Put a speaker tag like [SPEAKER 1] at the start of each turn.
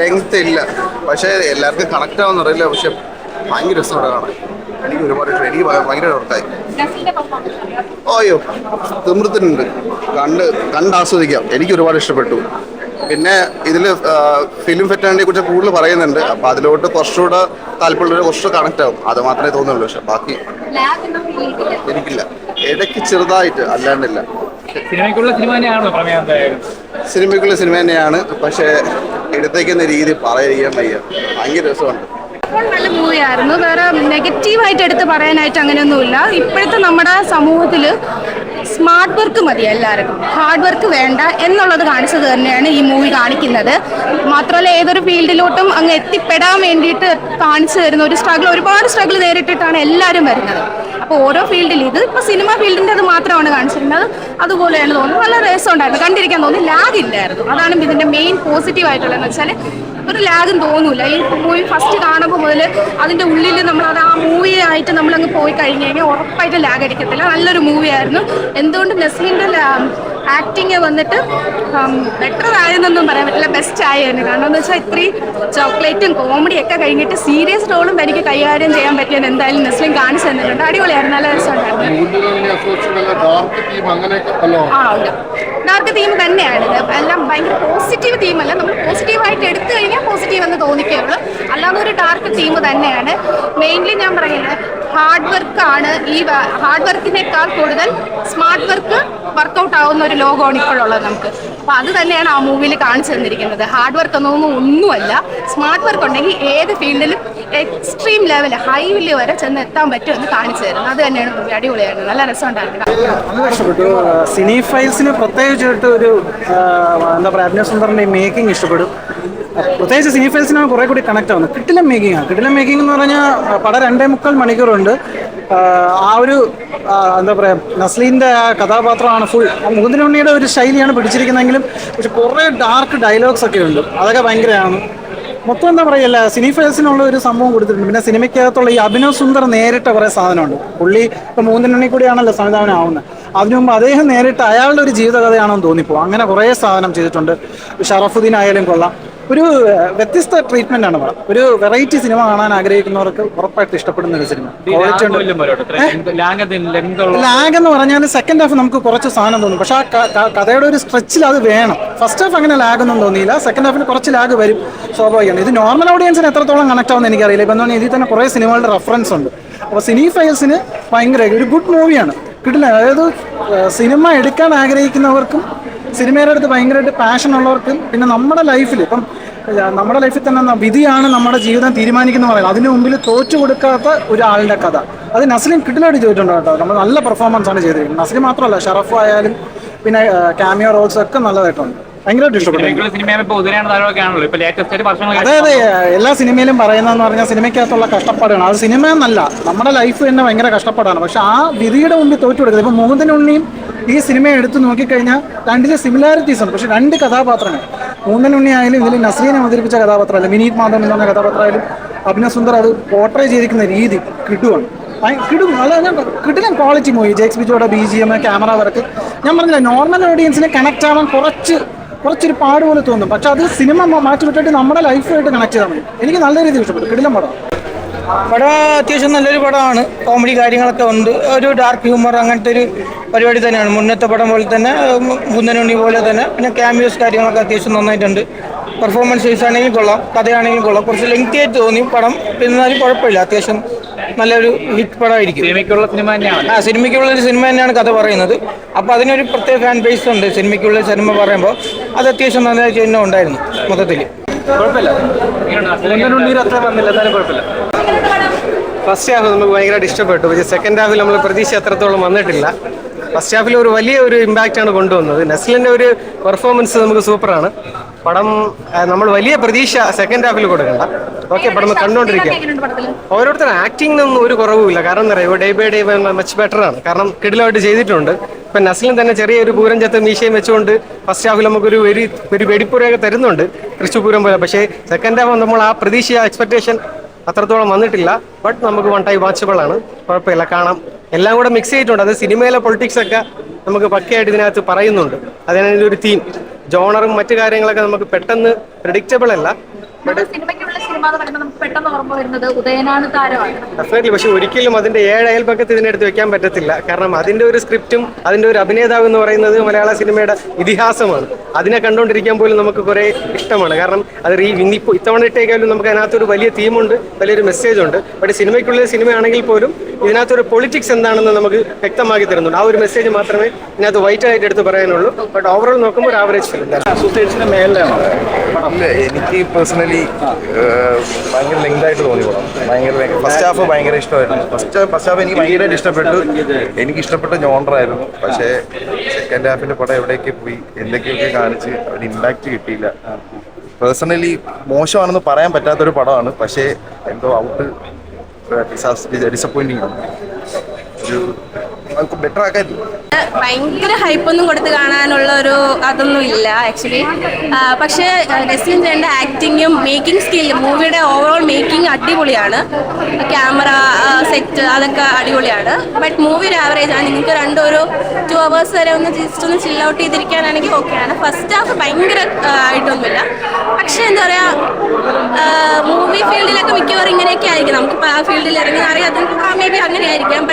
[SPEAKER 1] Length ഇല്ല, പക്ഷേ എല്ലാവർക്കും കണക്ട് ആവുന്ന അറിയില്ല. പക്ഷെ ഭയങ്കര രസമാണ് കാണാൻ. എനിക്ക് ഒരുപാട് എനിക്ക് ഭയങ്കര വർക്കായി. ഓയോ തീർത്തിട്ടുണ്ട്, കണ്ടാസ്വദിക്കാം. എനിക്ക് ഒരുപാട് ഇഷ്ടപ്പെട്ടു. പിന്നെ ഇതിൽ ഫിലിം ഫെറ്റാലിറ്റിയെ കുറിച്ച് കൂടുതൽ പറയുന്നുണ്ട്. അപ്പോൾ അതിലോട്ട് കുറച്ചുകൂടെ താല്പര്യമുള്ള കുറച്ച് കണക്ട് ആവും, അത് മാത്രമേ തോന്നുള്ളൂ. പക്ഷെ ബാക്കി എനിക്കില്ല, ഇടയ്ക്ക് ചെറുതായിട്ട്, അല്ലാണ്ടില്ല.
[SPEAKER 2] സിനിമയ്ക്കുള്ള സിനിമ തന്നെയാണോ പ്രമേയം?
[SPEAKER 1] സിനിമയ്ക്കുള്ള സിനിമ തന്നെയാണ്, പക്ഷേ എടുത്തേക്കുന്ന രീതി പറയാൻ വയ്യ. ഭയങ്കര രസമുണ്ട്.
[SPEAKER 3] നല്ല മൂവിയായിരുന്നു. വേറെ നെഗറ്റീവായിട്ട് എടുത്ത് പറയാനായിട്ട് അങ്ങനെയൊന്നുമില്ല. ഇപ്പോഴത്തെ നമ്മുടെ സമൂഹത്തിൽ സ്മാർട്ട് വർക്ക് മതി എല്ലാവർക്കും, ഹാർഡ് വർക്ക് വേണ്ട എന്നുള്ളത് കാണിച്ചത് തന്നെയാണ് ഈ മൂവി കാണിക്കുന്നത്. മാത്രമല്ല ഏതൊരു ഫീൽഡിലോട്ടും അങ്ങ് എത്തിപ്പെടാൻ വേണ്ടിയിട്ട് കാണിച്ചു തരുന്ന ഒരു ഒരുപാട് സ്ട്രഗിൾ നേരിട്ടിട്ടാണ് എല്ലാവരും വരുന്നത്. അപ്പോൾ ഓരോ ഫീൽഡിൽ ഇത് ഇപ്പോൾ സിനിമ ഫീൽഡിൻ്റെ അത് മാത്രമാണ് കാണിച്ചിരുന്നത്, അതുപോലെയാണ് തോന്നുന്നത്. നല്ല രസമുണ്ടായിരുന്നു, കണ്ടിരിക്കാൻ തോന്നി. ലാഗ് ഇല്ലായിരുന്നു, അതാണ് ഇതിൻ്റെ മെയിൻ പോസിറ്റീവായിട്ടുള്ളതെന്ന് വെച്ചാൽ ഒരു ലാഗും തോന്നൂല. ഈ മൂവി ഫസ്റ്റ് കാണുമ്പോൾ മുതൽ അതിൻ്റെ ഉള്ളിൽ നമ്മളത് ആ മൂവി ആയിട്ട് നമ്മളങ്ങ് പോയി കഴിഞ്ഞ് കഴിഞ്ഞാൽ ഉറപ്പായിട്ട് ലാഗ് അടിക്കത്തില്ല. നല്ലൊരു മൂവിയായിരുന്നു. എന്തുകൊണ്ട് നെസ്ലിൻ്റെ ആക്ടിങ് വന്നിട്ട് ബെറ്റർ ആയെന്നൊന്നും പറയാൻ പറ്റില്ല, ബെസ്റ്റ് ആയിരുന്നു. കാരണം എന്ന് വെച്ചാൽ ഇത്രയും ചോക്ലേറ്റും കോമഡിയൊക്കെ കഴിഞ്ഞിട്ട് സീരിയസ് റോളും തനിക്ക് കൈകാര്യം ചെയ്യാൻ പറ്റിയെന്ന് എന്തായാലും നെസ്ലിൻ കാണിച്ചു തന്നിട്ടുണ്ട്. അടിപൊളിയായിരുന്നു, നല്ല രസമുണ്ടായിരുന്നു. ആ ഉണ്ട്, ഡാർക്ക് തീം തന്നെയാണ്. എല്ലാം ഭയങ്കര പോസിറ്റീവ് തീമല്ല, നമ്മൾ പോസിറ്റീവായിട്ട് എടുത്തു കഴിഞ്ഞാൽ പോസിറ്റീവ് എന്ന് തോന്നിക്കുകയുള്ളൂ. അല്ലാതെ ഒരു ഡാർക്ക് തീം തന്നെയാണ്. മെയിൻലി ഞാൻ പറയുന്നത് ഹാർഡ് വർക്കാണ്. ഈ ഹാർഡ് വർക്കിനേക്കാൾ കൂടുതൽ സ്മാർട്ട് വർക്ക് വർക്കൗട്ട് ആവുന്ന ഒരു ലോകമാണ് ഇപ്പോഴുള്ളത് നമുക്ക്. അപ്പോൾ അത് തന്നെയാണ് ആ മൂവിയിൽ കാണിച്ചു തന്നിരിക്കുന്നത്. ഹാർഡ് വർക്ക് ഒന്നുമല്ല, സ്മാർട്ട് വർക്ക് ഉണ്ടെങ്കിൽ ഏത് ഫീൽഡിലും എക്സ്ട്രീം ലെവൽ ഹൈവില് വരെ ചെന്ന് എത്താൻ പറ്റുമെന്ന് കാണിച്ചു തരുന്നത്. അത് തന്നെയാണ് മൂവി. അടിപൊളിയായിരുന്നു, നല്ല രസമുണ്ടായിരുന്നു.
[SPEAKER 4] നല്ല ഇഷ്ടപ്പെട്ടു. സിനി ഫൈൽസിന് പ്രത്യേകിച്ചിട്ട് ഒരു എന്താ പറയുക, അഭിനയ സുന്ദറിൻ്റെ മേക്കിംഗ് ഇഷ്ടപ്പെടും. പ്രത്യേകിച്ച് സിനി ഫൈൽസിനാണ് കുറേ കൂടി കണക്ട് ആവുന്നത്. കിടിലം മേക്കിംഗ് എന്ന് പറഞ്ഞാൽ പടം 2.25 മണിക്കൂറുണ്ട്. ആ ഒരു എന്താ പറയുക, നസ്ലീൻ്റെ ആ കഥാപാത്രമാണ് ഫുൾ. മുകുന്ദൻ ഉണ്ണിയുടെ ഒരു ശൈലിയാണ് പിടിച്ചിരിക്കുന്നതെങ്കിലും പക്ഷെ കുറേ ഡാർക്ക് ഡയലോഗ്സ് ഒക്കെ ഉണ്ട്, അതൊക്കെ ഭയങ്കരമാണ്. മൊത്തം എന്താ പറയുക, സിനി ഫൈൽസിനുള്ള ഒരു സംഭവം കൊടുത്തിട്ടുണ്ട്. പിന്നെ സിനിമയ്ക്കകത്തുള്ള ഈ അഭിനവ് സുന്ദർ നേരിട്ട കുറേ സാധനമുണ്ട്. പുള്ളി ഇപ്പം മുകുന്ദൻ ഉണ്ണി കൂടിയാണല്ലോ സംവിധാനം ആവുന്നത്. അതിനു മുമ്പ് അദ്ദേഹം നേരിട്ട് അയാളുടെ ഒരു ജീവിതകഥയാണെന്ന് തോന്നിപ്പോകും. അങ്ങനെ കുറേ സാധനം ചെയ്തിട്ടുണ്ട്. ഷറഫുദ്ദീൻ ആയാലും കൊള്ളാം. ഒരു വ്യത്യസ്ത ട്രീറ്റ്മെന്റ് ആണ് പടം. ഒരു വെറൈറ്റി സിനിമ കാണാൻ ആഗ്രഹിക്കുന്നവർക്ക് ഉറപ്പായിട്ട് ഇഷ്ടപ്പെടുന്ന ഒരു സിനിമ. ക്വാളിറ്റി ഉണ്ട്. ലാഗ് എന്ന് പറഞ്ഞാൽ സെക്കൻഡ് ഹാഫ് നമുക്ക് കുറച്ച് സാധനം തോന്നും, പക്ഷെ ആ കഥയുടെ ഒരു സ്ട്രെച്ചിൽ അത് വേണം. ഫസ്റ്റ് ഹാഫ് അങ്ങനെ ലാഗ് ഒന്നും തോന്നിയില്ല, സെക്കൻഡ് ഹാഫിൽ കുറച്ച് ലാഗ് വരും, സ്വാഭാവികമാണ്. ഇത് നോർമൽ ഓഡിയൻസിന് എത്രത്തോളം കണക്ട് ആവുമെന്ന് എനിക്കറിയില്ല. ഇപ്പം എന്ന് പറഞ്ഞാൽ ഇതിൽ തന്നെ കുറേ സിനിമകളുടെ റെഫറൻസ് ഉണ്ട്. അപ്പോൾ സിനി ഫൈൽസിന് ഭയങ്കര ഒരു ഗുഡ് മൂവിയാണ്, കിട്ടില്ല. അതായത് സിനിമ എടുക്കാൻ ആഗ്രഹിക്കുന്നവർക്കും സിനിമയുടെ അടുത്ത് ഭയങ്കരമായിട്ട് പാഷൻ ഉള്ളവർക്കും പിന്നെ നമ്മുടെ ലൈഫിൽ ഇപ്പം നമ്മുടെ ലൈഫിൽ തന്നെ വിധിയാണ് നമ്മുടെ ജീവിതം തീരുമാനിക്കുന്ന പറയുന്നത്. അതിന് മുമ്പിൽ തോറ്റു കൊടുക്കാത്ത ഒരാളുടെ കഥ അത് നസ്ലിൻ കിടിലായിട്ട് ചെയ്തിട്ടുണ്ട് കേട്ടോ. നമ്മൾ നല്ല പെർഫോമൻസ് ആണ് ചെയ്തിരിക്കുന്നത്. നസ്ലിൻ മാത്രമല്ല, ഷറഫ് ആയാലും പിന്നെ ക്യാമിയോ റോൾസ് ഒക്കെ നല്ലതായിട്ടുണ്ട്. ഭയങ്കരമായിട്ട് ഇഷ്ടപ്പെട്ടു. അതായത് എല്ലാ സിനിമയിലും പറയുന്നതെന്ന് പറഞ്ഞാൽ സിനിമയ്ക്കകത്തുള്ള കഷ്ടപ്പാടാണ്. അത് സിനിമ എന്നല്ല, നമ്മുടെ ലൈഫ് തന്നെ ഭയങ്കര കഷ്ടപ്പാടാണ്. പക്ഷെ ആ വിധിയുടെ മുമ്പിൽ തോറ്റു കൊടുക്കുന്നത്. ഇപ്പം മുകുന്ദൻ ഉണ്ണിയും ഈ സിനിമയെ എടുത്ത് നോക്കിക്കഴിഞ്ഞാൽ രണ്ടിലെ സിമിലാരിറ്റീസ് ഉണ്ട്. പക്ഷെ രണ്ട് കഥാപാത്രങ്ങൾ, മുകുന്ദൻ ഉണ്ണി ആയാലും ഇതിൽ നസ്രീനെ അവതരിപ്പിച്ച കഥാപാത്രമല്ല, വിനീത് മാധവൻ എന്ന് പറഞ്ഞ കഥാപാത്രമായാലും അഭിനയ സുന്ദർ അത് പോർട്രേ ചെയ്തിരിക്കുന്ന രീതി കിടുവാണ്. കിടിലം ക്വാളിറ്റി മൂവി. ജെക്സ് ബിജോയുടെ BGM, ക്യാമറ വർക്ക്. ഞാൻ പറഞ്ഞില്ല, നോർമൽ ഓഡിയൻസിനെ കണക്ട് ആവാൻ കുറച്ചൊരു പാട് പോലെ തോന്നും. പക്ഷെ അത് സിനിമ മാറ്റി വിട്ടിട്ട് നമ്മുടെ ലൈഫുമായിട്ട് കണക്ട് ചെയ്താൽ മതി. എനിക്ക് നല്ല രീതിയിൽ ഇഷ്ടപ്പെട്ടു. കിടിലം പടം
[SPEAKER 5] അത്യാവശ്യം നല്ലൊരു പടമാണ്. കോമഡി കാര്യങ്ങളൊക്കെ ഉണ്ട്. ഒരു ഡാർക്ക് ഹ്യൂമർ അങ്ങനത്തെ ഒരു പരിപാടി തന്നെയാണ്. മുന്നത്തെ പടം പോലെ തന്നെ, മുകുന്ദനുണ്ണി പോലെ തന്നെ. പിന്നെ ക്യാമിയോസ് കാര്യങ്ങളൊക്കെ അത്യാവശ്യം നന്നായിട്ടുണ്ട്. പെർഫോമൻസ് വൈസ് ആണെങ്കിലും കൊള്ളാം, കഥയാണെങ്കിലും കൊള്ളാം. കുറച്ച് ലെങ്തി ആയിട്ട് തോന്നി പടം, എന്നാലും കുഴപ്പമില്ല. അത്യാവശ്യം നല്ലൊരു ഹിറ്റ് പടമായിരിക്കും.
[SPEAKER 2] സിനിമയ്ക്കുള്ള സിനിമ തന്നെയാണ്.
[SPEAKER 5] സിനിമയ്ക്കുള്ള ഒരു സിനിമ തന്നെയാണ് കഥ പറയുന്നത്. അപ്പോൾ അതിനൊരു പ്രത്യേക ഫാൻ ബേസ് ഉണ്ട്. സിനിമയ്ക്കുള്ള സിനിമ പറയുമ്പോൾ അത് അത്യാവശ്യം നന്നായിട്ട് തന്നെ ഉണ്ടായിരുന്നു. മൊത്തത്തിൽ
[SPEAKER 4] കുഴപ്പമില്ല. അത്ര വന്നില്ല, എന്നാലും കുഴപ്പമില്ല.
[SPEAKER 6] ഫസ്റ്റ് ഹാഫ് നമുക്ക് ഭയങ്കരമായിട്ട് ഇഷ്ടപ്പെട്ടു. പക്ഷേ സെക്കൻഡ് ഹാഫിൽ നമ്മൾ പ്രതീക്ഷ അത്രത്തോളം വന്നിട്ടില്ല. ഫസ്റ്റ് ഹാഫിൽ ഒരു വലിയ ഇമ്പാക്റ്റാണ് കൊണ്ടുവന്നത്. നസ്ലിൻ്റെ ഒരു പെർഫോമൻസ് നമുക്ക് സൂപ്പറാണ്. പടം നമ്മൾ വലിയ പ്രതീക്ഷ സെക്കൻഡ് ഹാഫിൽ കൊടുക്കണ്ട. ഓക്കെ, പടം കണ്ടുകൊണ്ടിരിക്കാം. ഓരോരുത്തരും ആക്ടിങ്ങിനൊന്നും ഒരു കുറവുമില്ല. കാരണം എന്താ പറയുക, day by day much better ആണ്. കാരണം കിടിലമായിട്ട് ചെയ്തിട്ടുണ്ട്. ഇപ്പം നസ്ലിൻ തന്നെ ചെറിയൊരു പൂരം ചത്ത മീശയും വെച്ചുകൊണ്ട് ഫസ്റ്റ് ഹാഫിൽ നമുക്കൊരു വെടിപ്പുരയൊക്കെ തരുന്നുണ്ട്, തൃശ്ശൂപൂരം പോലെ. പക്ഷേ സെക്കൻഡ് ഹാഫ് നമ്മൾ ആ പ്രതീക്ഷ എക്സ്പെക്ടേഷൻ അത്രത്തോളം വന്നിട്ടില്ല. ബട്ട് നമുക്ക് വൺ ടൈം വാച്ചബിൾ ആണ്, കുഴപ്പമില്ല, കാണാം. എല്ലാം കൂടെ മിക്സ് ചെയ്തിട്ടുണ്ട്. അത് സിനിമയിലെ പൊളിറ്റിക്സ് ഒക്കെ നമുക്ക് പക്കയായിട്ട് ഇതിനകത്ത് പറയുന്നുണ്ട്. അതിനാണ് ഒരു തീം. ജോണറും മറ്റു കാര്യങ്ങളൊക്കെ നമുക്ക് പെട്ടെന്ന് പ്രെഡിക്റ്റബിൾ അല്ല.
[SPEAKER 7] സിനിമയ്ക്കുള്ള സിനിമ എന്ന് പറയുമ്പോൾ നമുക്ക് പെട്ടെന്ന് ഓർമ്മ വരുന്നത് ഉദയനാണ് താരമാണ്.
[SPEAKER 6] ഡെഫിനറ്റ്ലി. പക്ഷെ ഒരിക്കലും അതിന്റെ 7 അയൽപക്കത്ത് ഇതിനെടുത്ത് വെക്കാൻ പറ്റത്തില്ല. കാരണം അതിന്റെ ഒരു സ്ക്രിപ്റ്റും അതിന്റെ ഒരു അഭിനേതാവ് എന്ന് പറയുന്നത് മലയാള സിനിമയുടെ ഇതിഹാസമാണ്. അതിനെ കണ്ടുകൊണ്ടിരിക്കാൻ പോലും നമുക്ക് കുറെ ഇഷ്ടമാണ്. കാരണം അത് ഇന്നിപ്പോൾ ഇത്തവണ ഇട്ടേക്കാളും നമുക്ക് അതിനകത്തൊരു വലിയ തീമുണ്ട്, വലിയൊരു മെസ്സേജ് ഉണ്ട്. പക്ഷേ സിനിമയ്ക്കുള്ള സിനിമയാണെങ്കിൽ പോലും ഇതിനകത്തൊരു പൊളിറ്റിക്സ് എന്താണെന്ന് നമുക്ക് വ്യക്തമാക്കി തരുന്നുണ്ട്. ആ ഒരു മെസ്സേജ് മാത്രമേ ഇതിനകത്ത് വൈറ്റ് ആയിട്ട് എടുത്ത് പറയാനുള്ളൂ. ബട്ട് ഓവറോൾ നോക്കുമ്പോൾ ഒരു ആവറേജ് ഫിലിം.
[SPEAKER 8] ഇല്ല, എനിക്ക് പേഴ്സണലി ഭയങ്കര ലെങ്ത് ആയിട്ട് തോന്നി പടം. ഭയങ്കര ഫസ്റ്റ് ഹാഫ് ഭയങ്കര ഇഷ്ടമായിരുന്നു. ഫസ്റ്റ് ഹാഫ് എനിക്ക് ഭയങ്കരമായിട്ട് ഇഷ്ടപ്പെട്ടു. എനിക്ക് ഇഷ്ടപ്പെട്ട ജോണറായിരുന്നു. പക്ഷേ സെക്കൻഡ് ഹാഫിന്റെ പടം എവിടെയൊക്കെ പോയി എന്തൊക്കെയൊക്കെ കാണിച്ച് ഒരു ഇമ്പാക്റ്റ് കിട്ടിയില്ല. പേഴ്സണലി മോശമാണെന്ന് പറയാൻ പറ്റാത്തൊരു പടമാണ്. പക്ഷേ എന്തോ ഔട്ട് ഡിസപ്പോയിന്റിങ് ആണ്. ഒരു ബെറ്റർ ആക്കായിരുന്നു.
[SPEAKER 3] ഭയങ്കര ഹൈപ്പൊന്നും കൊടുത്ത് കാണാനുള്ള ഒരു അതൊന്നും ഇല്ല ആക്ച്വലി. പക്ഷേ നെസ്ലിൻ ചേട്ടൻ്റെ ആക്ടിങ്ങും മേക്കിംഗ് സ്കില്ലും മൂവിയുടെ ഓവറോൾ മേക്കിംഗ് അടിപൊളിയാണ്. ക്യാമറ സെറ്റ് അതൊക്കെ അടിപൊളിയാണ്. ബട്ട് മൂവി ഒരു ആവറേജ് ആണ്. നിങ്ങൾക്ക് ഒരു 2 hours വരെ ജസ്റ്റ് ഒന്ന് ചിൽ ഔട്ട് ചെയ്തിരിക്കാനാണെങ്കിൽ ഓക്കെയാണ്. ഫസ്റ്റ് ഹാഫ് ഭയങ്കര ആയിട്ടൊന്നുമില്ല. പക്ഷേ എന്താ പറയുക, മൂവി ഫീൽഡിലൊക്കെ മിക്കവാറും ഇങ്ങനെയൊക്കെ ആയിരിക്കും. നമുക്കിപ്പോൾ ആ ഫീൽഡിൽ ഇറങ്ങി അറിയാം, മേ ബി അങ്ങനെ ആയിരിക്കാം.